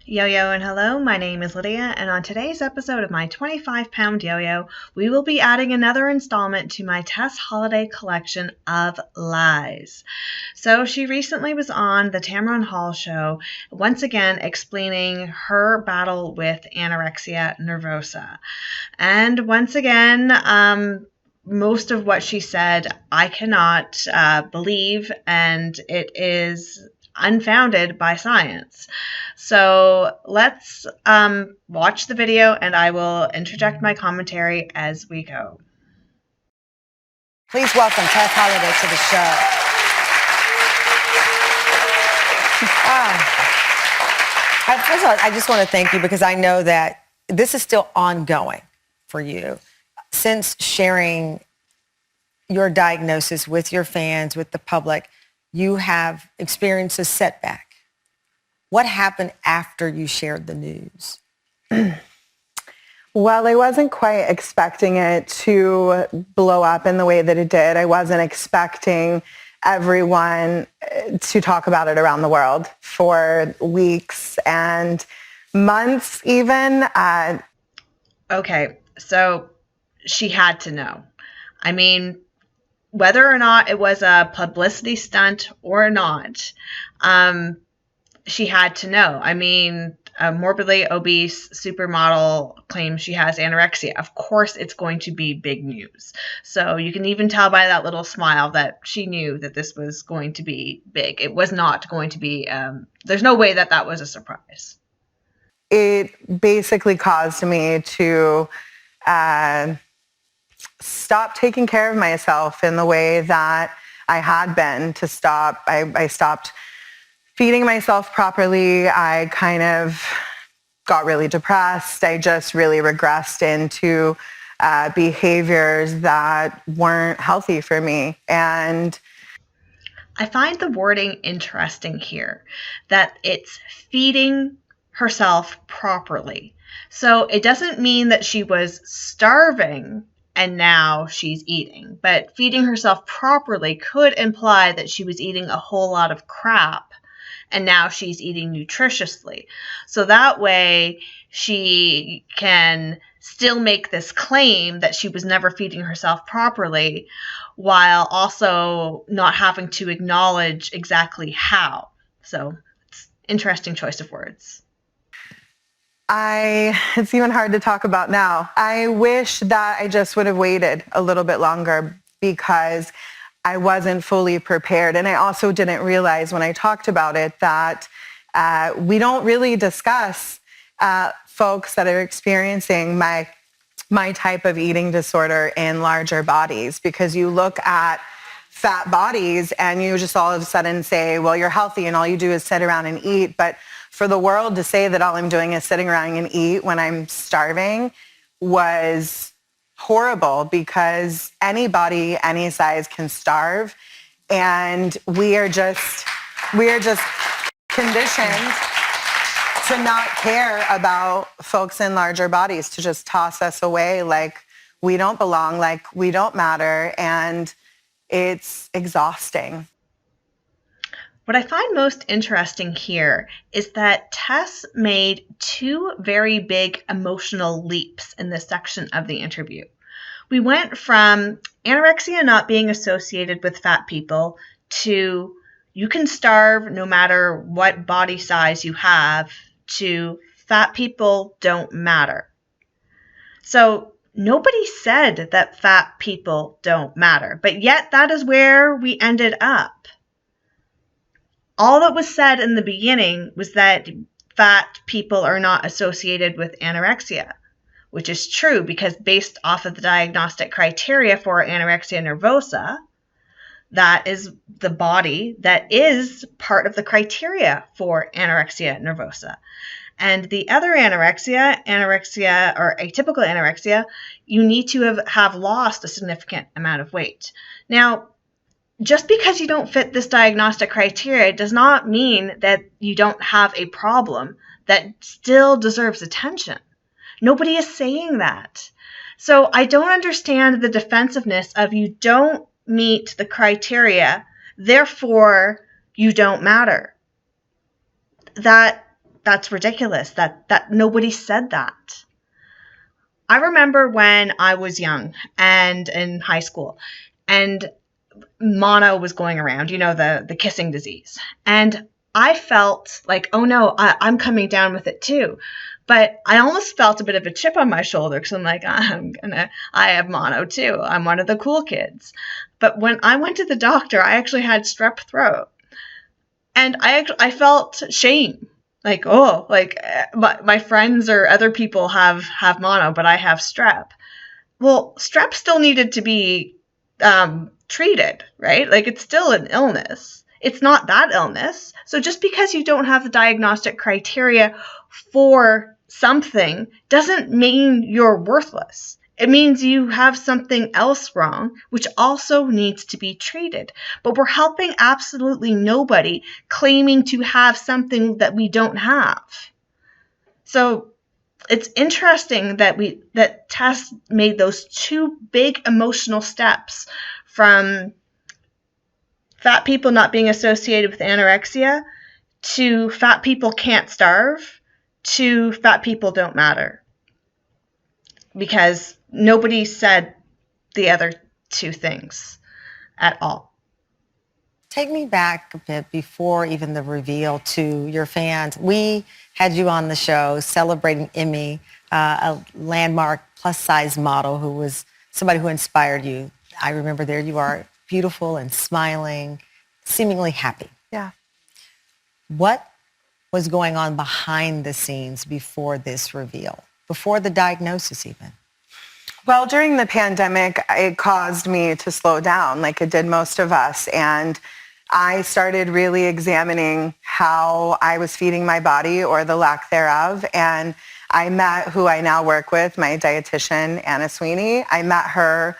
Yo-yo and hello, my name is Lydia, and on today's episode of my 25-pound yo-yo, we will be adding another installment to my Tess Holliday collection of lies. So she recently was on the Tamron Hall show, once again explaining her battle with anorexia nervosa. And once again, most of what she said I cannot believe, and it is unfounded by science. So let's watch the video, and I will interject my commentary as we go. Please welcome Tess Holliday to the show. First of all, I just want to thank you because I know that this is still ongoing for you. Since sharing your diagnosis with your fans, with the public, you have experienced a setback. What happened after you shared the news? Well, I wasn't quite expecting it to blow up in the way that it did. I wasn't expecting everyone to talk about it around the world for weeks and months even. Okay, so she had to know. I mean, whether or not it was a publicity stunt or not, she had to know. I mean, a morbidly obese supermodel claims she has anorexia. Of course, it's going to be big news. So you can even tell by that little smile that she knew that this was going to be big. It was not going to be, there's no way that that was a surprise. It basically caused me to stop taking care of myself in the way that I had been, to stop. I stopped feeding myself properly. I kind of got really depressed. I just really regressed into behaviors that weren't healthy for me. And I find the wording interesting here, that it's feeding herself properly. So it doesn't mean that she was starving and now she's eating, but feeding herself properly could imply that she was eating a whole lot of crap and now she's eating nutritiously. So that way she can still make this claim that she was never feeding herself properly while also not having to acknowledge exactly how. So it's an interesting choice of words. It's even hard to talk about now. I wish that I just would have waited a little bit longer because I wasn't fully prepared. And I also didn't realize when I talked about it that we don't really discuss folks that are experiencing my type of eating disorder in larger bodies, because you look at fat bodies and you just all of a sudden say, well, you're healthy and all you do is sit around and eat. But for the world to say that all I'm doing is sitting around and eat when I'm starving was horrible, because anybody, any size can starve. And we are just conditioned to not care about folks in larger bodies, to just toss us away like we don't belong, like we don't matter. And it's exhausting. What I find most interesting here is that Tess made two very big emotional leaps in this section of the interview. We went from anorexia not being associated with fat people to you can starve no matter what body size you have, to fat people don't matter. So nobody said that fat people don't matter, but yet that is where we ended up. All that was said in the beginning was that fat people are not associated with anorexia, which is true because based off of the diagnostic criteria for anorexia nervosa, that is the body that is part of the criteria for anorexia nervosa. And the other anorexia or atypical anorexia, you need to have lost a significant amount of weight. Now, just because you don't fit this diagnostic criteria does not mean that you don't have a problem that still deserves attention. Nobody is saying that. So I don't understand the defensiveness of you don't meet the criteria, therefore you don't matter. That that's ridiculous. That nobody said that. I remember when I was young and in high school, and mono was going around, the kissing disease. And I felt like, oh no, I'm coming down with it too. But I almost felt a bit of a chip on my shoulder because I'm like, I have mono too. I'm one of the cool kids. But when I went to the doctor, I actually had strep throat. And I felt shame. Like, oh, like my friends or other people have mono, but I have strep. Well, strep still needed to be treated, right? Like, it's still an illness. It's not that illness. So just because you don't have the diagnostic criteria for something doesn't mean you're worthless. It means you have something else wrong, which also needs to be treated. But we're helping absolutely nobody claiming to have something that we don't have. So it's interesting that Tess made those two big emotional steps from fat people not being associated with anorexia to fat people can't starve to fat people don't matter. Because nobody said the other two things at all. Take me back a bit before even the reveal to your fans. We had you on the show celebrating Emmy, a landmark plus-size model who was somebody who inspired you. I remember there you are, beautiful and smiling, seemingly happy. Yeah. What was going on behind the scenes before this reveal, before the diagnosis even? Well, during the pandemic, it caused me to slow down like it did most of us. And I started really examining how I was feeding my body or the lack thereof. And I met who I now work with, my dietitian, Anna Sweeney. I met her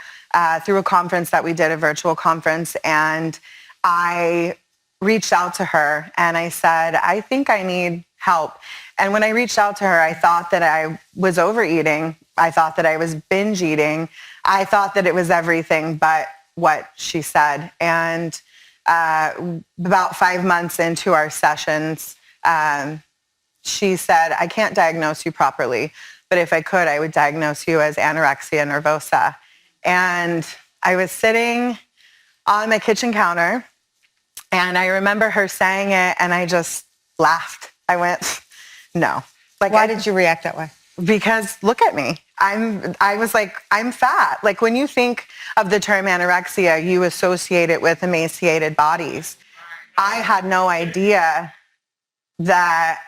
through a conference that we did, a virtual conference. And I reached out to her and I said, I think I need help. And when I reached out to her, I thought that I was overeating. I thought that I was binge eating. I thought that it was everything but what she said. And about 5 months into our sessions, she said, I can't diagnose you properly, but if I could, I would diagnose you as anorexia nervosa. And I was sitting on my kitchen counter, and I remember her saying it, and I just laughed. I went, no. Like, why did you react that way? Because look at me. I was like, I'm fat. Like, when you think of the term anorexia, you associate it with emaciated bodies. I had no idea that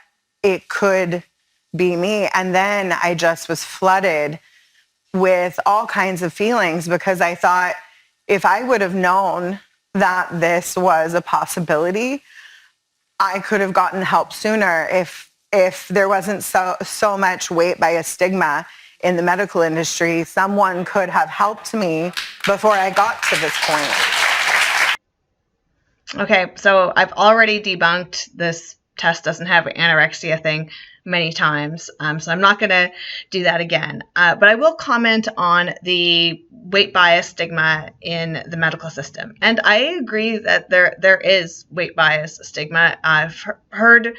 it could be me. And then I just was flooded with all kinds of feelings because I thought if I would have known that this was a possibility, I could have gotten help sooner if there wasn't so much weight by a stigma in the medical industry. Someone could have helped me before I got to this point. Okay, so I've already debunked this Tess doesn't have anorexia thing many times, so I'm not going to do that again. But I will comment on the weight bias stigma in the medical system. And I agree that there is weight bias stigma. I've heard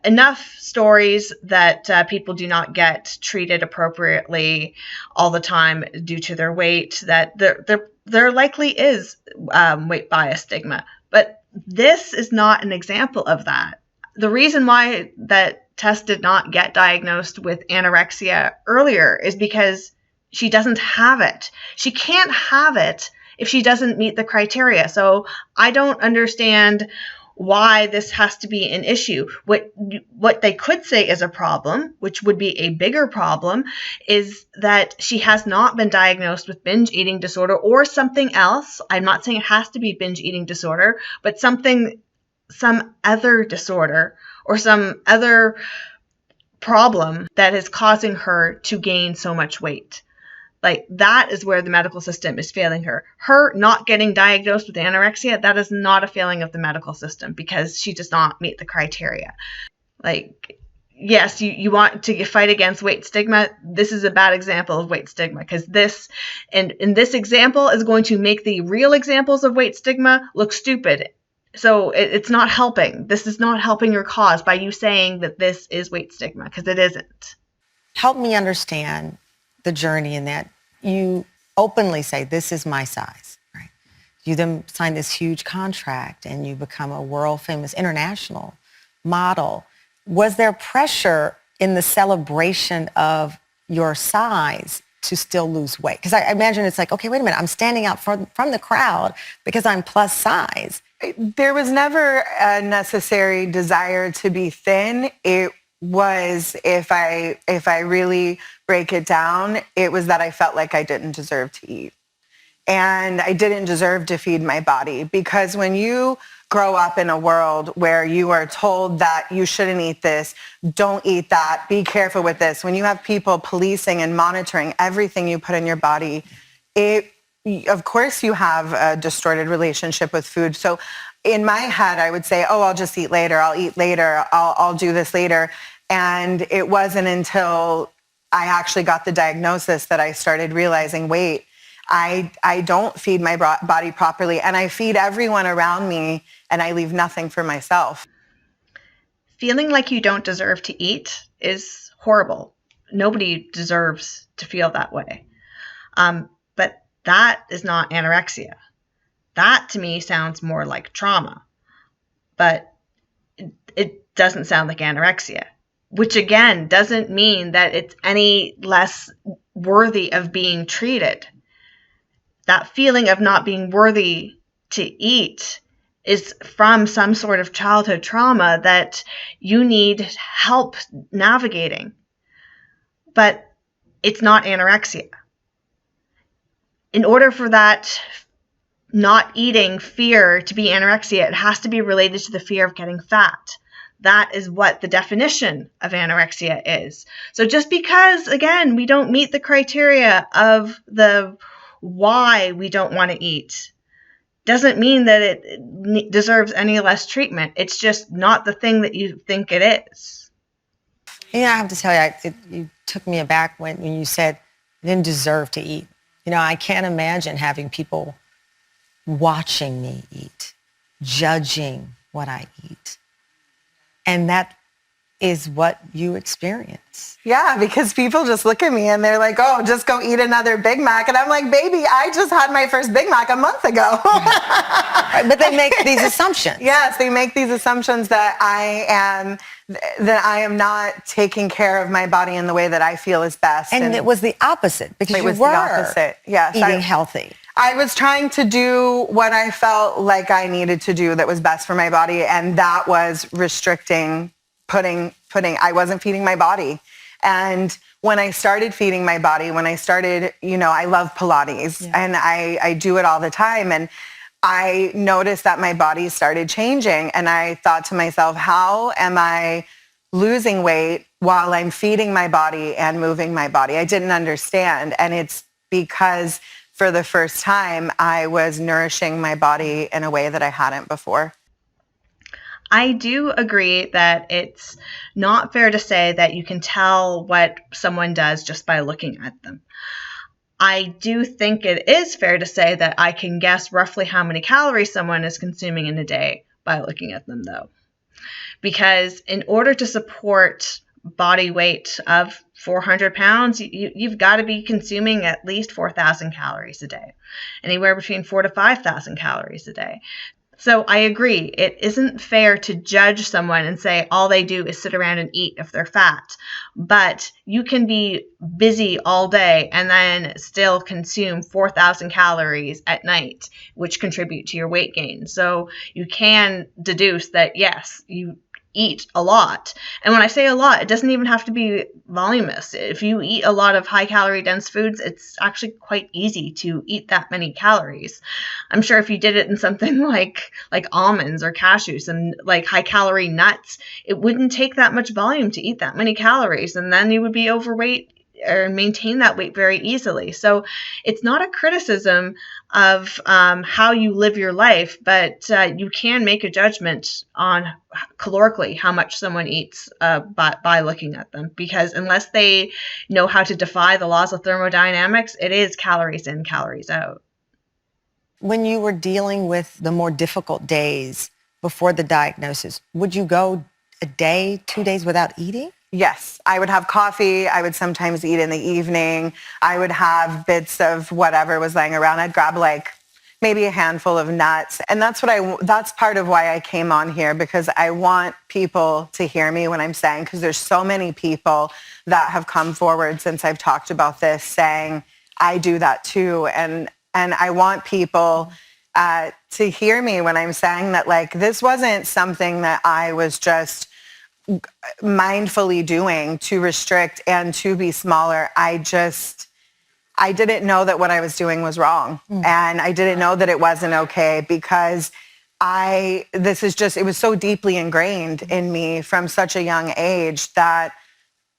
enough stories that people do not get treated appropriately all the time due to their weight, that there likely is weight bias stigma. But this is not an example of that. The reason why that Tess did not get diagnosed with anorexia earlier is because she doesn't have it. She can't have it if she doesn't meet the criteria. So I don't understand why this has to be an issue. What they could say is a problem, which would be a bigger problem, is that she has not been diagnosed with binge eating disorder or something else. I'm not saying it has to be binge eating disorder, but some other disorder or some other problem that is causing her to gain so much weight. Like, that is where the medical system is failing her. Her not getting diagnosed with anorexia, that is not a failing of the medical system because she does not meet the criteria. Like, yes, you want to fight against weight stigma. This is a bad example of weight stigma because this example is going to make the real examples of weight stigma look stupid. So it's not helping. This is not helping your cause by you saying that this is weight stigma, because it isn't. Help me understand the journey in that you openly say, this is my size, right? You then sign this huge contract and you become a world famous international model. Was there pressure in the celebration of your size to still lose weight? Because I imagine it's like, okay, wait a minute, I'm standing out from the crowd because I'm plus size. There was never a necessary desire to be thin. It was, if I really break it down, it was that I felt like I didn't deserve to eat. And I didn't deserve to feed my body, because when you grow up in a world where you are told that you shouldn't eat this, don't eat that, be careful with this, when you have people policing and monitoring everything you put in your body, of course you have a distorted relationship with food. So in my head, I would say, oh, I'll just eat later. I'll eat later. I'll do this later. And it wasn't until I actually got the diagnosis that I started realizing, wait, I don't feed my body properly, and I feed everyone around me, and I leave nothing for myself. Feeling like you don't deserve to eat is horrible. Nobody deserves to feel that way. But that is not anorexia. That to me sounds more like trauma. But it doesn't sound like anorexia, which again doesn't mean that it's any less worthy of being treated. That feeling of not being worthy to eat is from some sort of childhood trauma that you need help navigating. But it's not anorexia. In order for that not eating fear to be anorexia, it has to be related to the fear of getting fat. That is what the definition of anorexia is. So just because, again, we don't meet the criteria of the why we don't want to eat doesn't mean that it deserves any less treatment. It's just not the thing that you think it is. Yeah, I have to tell you, you took me aback when you said I didn't deserve to eat. You know, I can't imagine having people watching me eat, judging what I eat. And that is what you experience. Yeah, because people just look at me and they're like, oh, just go eat another Big Mac. And I'm like, baby, I just had my first Big Mac a month ago. But they make these assumptions. Yes, they make these assumptions that I am not taking care of my body in the way that I feel is best. And it was the opposite, because you were the opposite. Yes, eating healthy. I was trying to do what I felt like I needed to do that was best for my body, and that was restricting, I wasn't feeding my body. And when I started feeding my body, I love Pilates, and I do it all the time. And I noticed that my body started changing, and I thought to myself, how am I losing weight while I'm feeding my body and moving my body? I didn't understand. And it's because for the first time, I was nourishing my body in a way that I hadn't before. I do agree that it's not fair to say that you can tell what someone does just by looking at them. I do think it is fair to say that I can guess roughly how many calories someone is consuming in a day by looking at them, though. Because in order to support body weight of 400 pounds, you've got to be consuming at least 4,000 calories a day, anywhere between 4,000 to 5,000 calories a day. So I agree, it isn't fair to judge someone and say all they do is sit around and eat if they're fat. But you can be busy all day and then still consume 4,000 calories at night, which contribute to your weight gain. So you can deduce that, yes, you eat a lot. And when I say a lot, it doesn't even have to be voluminous. If you eat a lot of high calorie dense foods, it's actually quite easy to eat that many calories. I'm sure if you did it in something like almonds or cashews and like high calorie nuts, it wouldn't take that much volume to eat that many calories, and then you would be overweight or maintain that weight very easily. So it's not a criticism of how you live your life, but you can make a judgment on calorically how much someone eats by looking at them, because unless they know how to defy the laws of thermodynamics, it is calories in, calories out. When you were dealing with the more difficult days before the diagnosis, would you go a day, 2 days without eating? Yes, I would have coffee. I would sometimes eat in the evening. I would have bits of whatever was laying around. I'd grab like maybe a handful of nuts. And that's part of why I came on here, because I want people to hear me when I'm saying, because there's so many people that have come forward since I've talked about this saying, I do that too. And I want people to hear me when I'm saying that, like, this wasn't something that I was just mindfully doing to restrict and to be smaller. I didn't know that what I was doing was wrong. And I didn't know that it wasn't okay, because it was so deeply ingrained in me from such a young age that,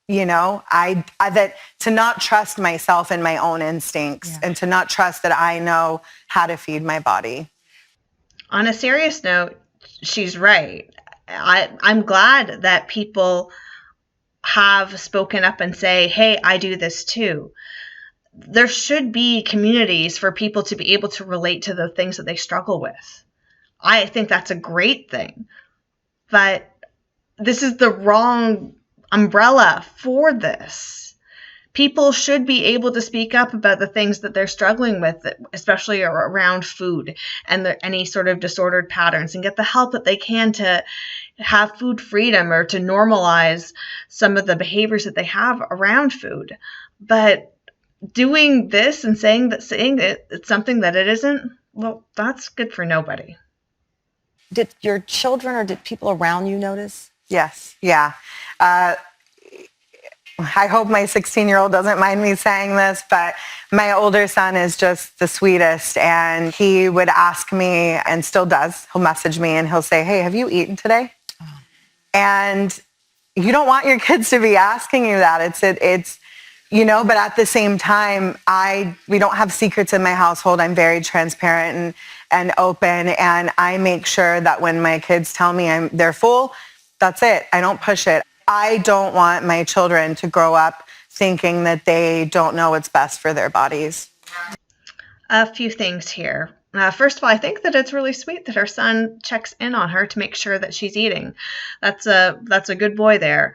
that to not trust myself and my own instincts, and to not trust that I know how to feed my body. On a serious note, she's right. I'm glad that people have spoken up and say, hey, I do this too. There should be communities for people to be able to relate to the things that they struggle with. I think that's a great thing. But this is the wrong umbrella for this. People should be able to speak up about the things that they're struggling with, especially around food and any sort of disordered patterns, and get the help that they can to have food freedom or to normalize some of the behaviors that they have around food. But doing this and saying that it's something that it isn't, well, that's good for nobody. Did your children or did people around you notice? Yes. Yeah. I hope my 16-year-old doesn't mind me saying this, but my older son is just the sweetest, and he would ask me, and still does, he'll message me and he'll say, hey, have you eaten today? Oh. And you don't want your kids to be asking you that. It's but at the same time, we don't have secrets in my household. I'm very transparent and open, and I make sure that when my kids tell me they're full, that's it. I don't push it. I don't want my children to grow up thinking that they don't know what's best for their bodies. A few things here. First of all, I think that it's really sweet that her son checks in on her to make sure that she's eating. That's a good boy there.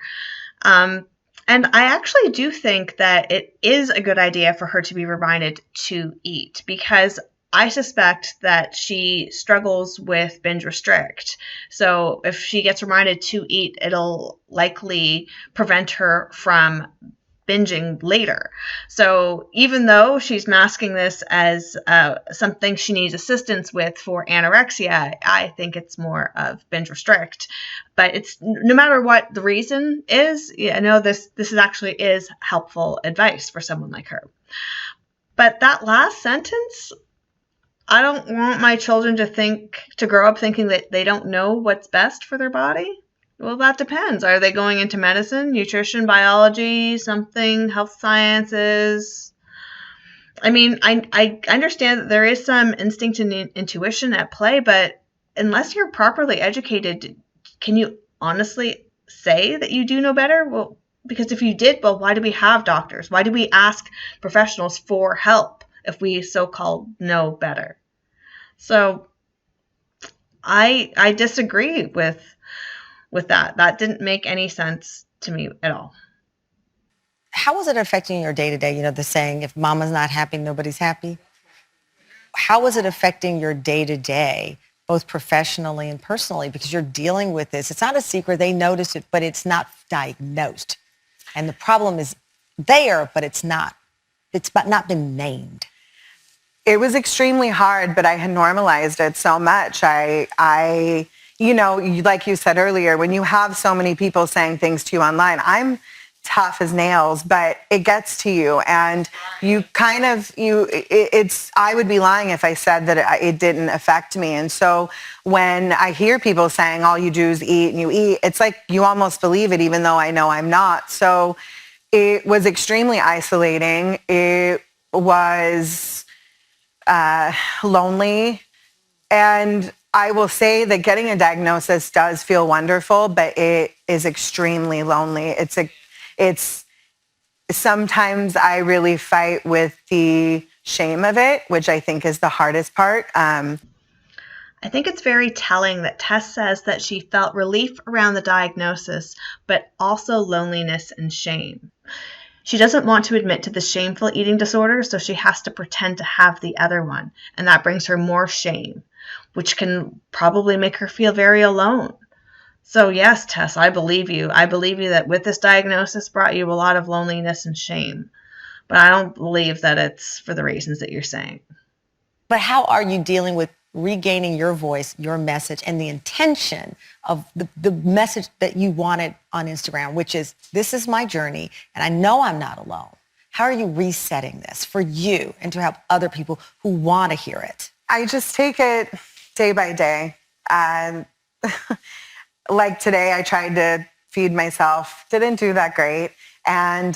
And I actually do think that it is a good idea for her to be reminded to eat, because I suspect that she struggles with binge restrict. So if she gets reminded to eat, it'll likely prevent her from binging later. So even though she's masking this as something she needs assistance with for anorexia, I think it's more of binge restrict. But it's no matter what the reason is, I know this is helpful advice for someone like her. But that last sentence, I don't want my children to grow up thinking that they don't know what's best for their body. Well, that depends. Are they going into medicine, nutrition, biology, something, health sciences? I mean, I understand that there is some instinct and intuition at play, but unless you're properly educated, can you honestly say that you do know better? Well, because if you did, well, why do we have doctors? Why do we ask professionals for help if we so-called know better? So I disagree with that. That didn't make any sense to me at all. How is it affecting your day-to-day? The saying, if mama's not happy, nobody's happy. How is it affecting your day-to-day, both professionally and personally? Because you're dealing with this. It's not a secret. They notice it, but it's not diagnosed. And the problem is there, but it's not. It's not been named. It was extremely hard, but I had normalized it so much. Like you said earlier, when you have so many people saying things to you online, I'm tough as nails, but it gets to you, and I would be lying if I said that it didn't affect me. And so when I hear people saying all you do is eat and you eat, it's like you almost believe it, even though I know I'm not. So it was extremely isolating. It was lonely. And I will say that getting a diagnosis does feel wonderful, but it is extremely lonely. It's sometimes I really fight with the shame of it, which I think is the hardest part. I think it's very telling that Tess says that she felt relief around the diagnosis, but also loneliness and shame. She doesn't want to admit to the shameful eating disorder, so she has to pretend to have the other one, and that brings her more shame, which can probably make her feel very alone. So yes, Tess, I believe you. I believe you that with this diagnosis brought you a lot of loneliness and shame, but I don't believe that it's for the reasons that you're saying. But how are you dealing with regaining your voice, your message, and the intention of the message that you wanted on Instagram, which is, this is my journey, and I know I'm not alone. How are you resetting this for you and to help other people who want to hear it? I just take it day by day. Like today, I tried to feed myself, didn't do that great. And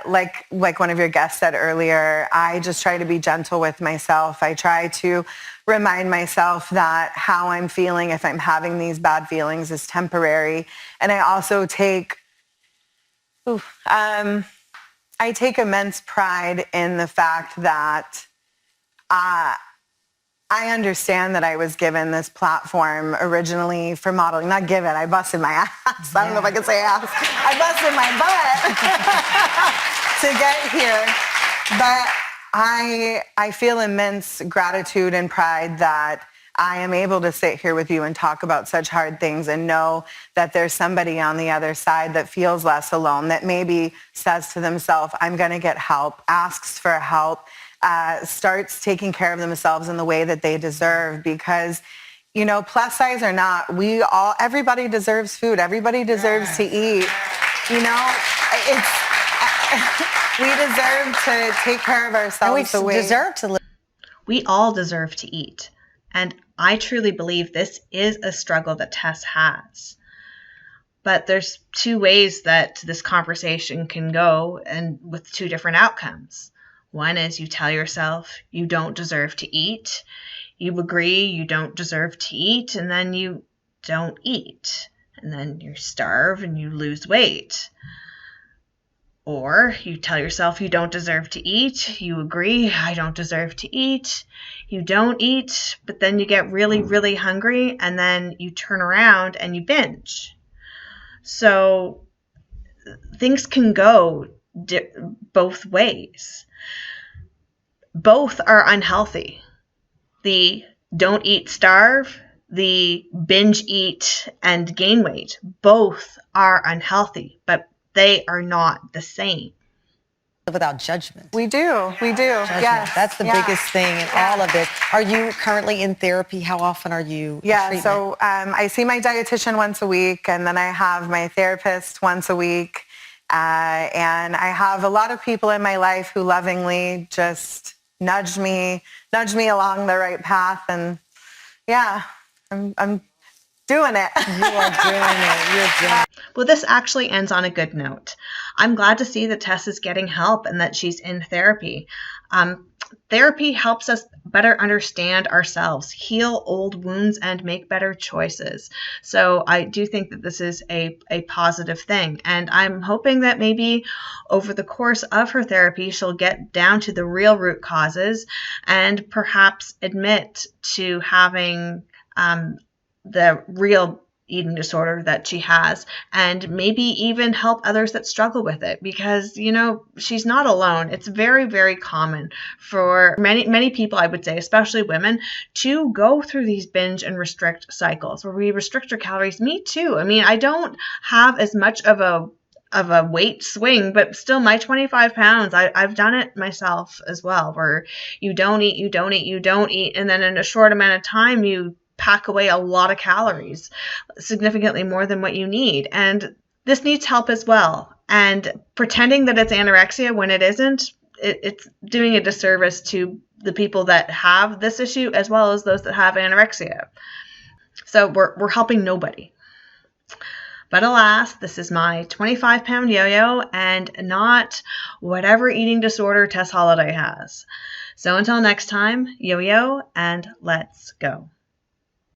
like one of your guests said earlier, I just try to be gentle with myself. I try to remind myself that how I'm feeling, if I'm having these bad feelings, is temporary. And I also take, I take immense pride in the fact that I understand that I was given this platform originally for modeling. Not given, I busted my ass. I don't know if I can say ass. I busted my butt to get here. But I feel immense gratitude and pride that I am able to sit here with you and talk about such hard things and know that there's somebody on the other side that feels less alone, that maybe says to themselves, I'm going to get help, asks for help, starts taking care of themselves in the way that they deserve. Because, you know, plus size or not, everybody deserves food. Everybody deserves to eat. You know, we deserve to take care of ourselves. And we deserve to live. We all deserve to eat. And I truly believe this is a struggle that Tess has. But there's two ways that this conversation can go, and with two different outcomes. One is you tell yourself you don't deserve to eat. You agree you don't deserve to eat, and then you don't eat. And then you starve and you lose weight. Or you tell yourself you don't deserve to eat. You agree, I don't deserve to eat. You don't eat, but then you get really, really hungry, and then you turn around and you binge. So things can go both ways. Both are unhealthy. The don't eat, starve, the binge eat and gain weight, both are unhealthy, but they are not the same. Without judgment. We do. Yes. That's the biggest thing in all of this. Are you currently in therapy? How often are you in treatment? So I see my dietitian once a week, and then I have my therapist once a week. And I have a lot of people in my life who lovingly just nudge me along the right path. And yeah, I'm doing it. You are doing it. You're doing it. Well, this actually ends on a good note. I'm glad to see that Tess is getting help and that she's in therapy. Therapy helps us better understand ourselves, heal old wounds, and make better choices. So I do think that this is a positive thing. And I'm hoping that maybe over the course of her therapy, she'll get down to the real root causes and perhaps admit to having the real eating disorder that she has, and maybe even help others that struggle with it, because, you know, she's not alone. It's very, very common for many people, I would say, especially women, to go through these binge and restrict cycles where we restrict our calories. Me too. I mean, I don't have as much of a weight swing, but still my 25 pounds, I've done it myself as well, where you don't eat, and then in a short amount of time, you pack away a lot of calories, significantly more than what you need. And this needs help as well. And pretending that it's anorexia when it isn't, it's doing a disservice to the people that have this issue as well as those that have anorexia. So we're helping nobody. But alas, this is my 25-pound yo-yo and not whatever eating disorder Tess Holliday has. So until next time, yo-yo, and let's go.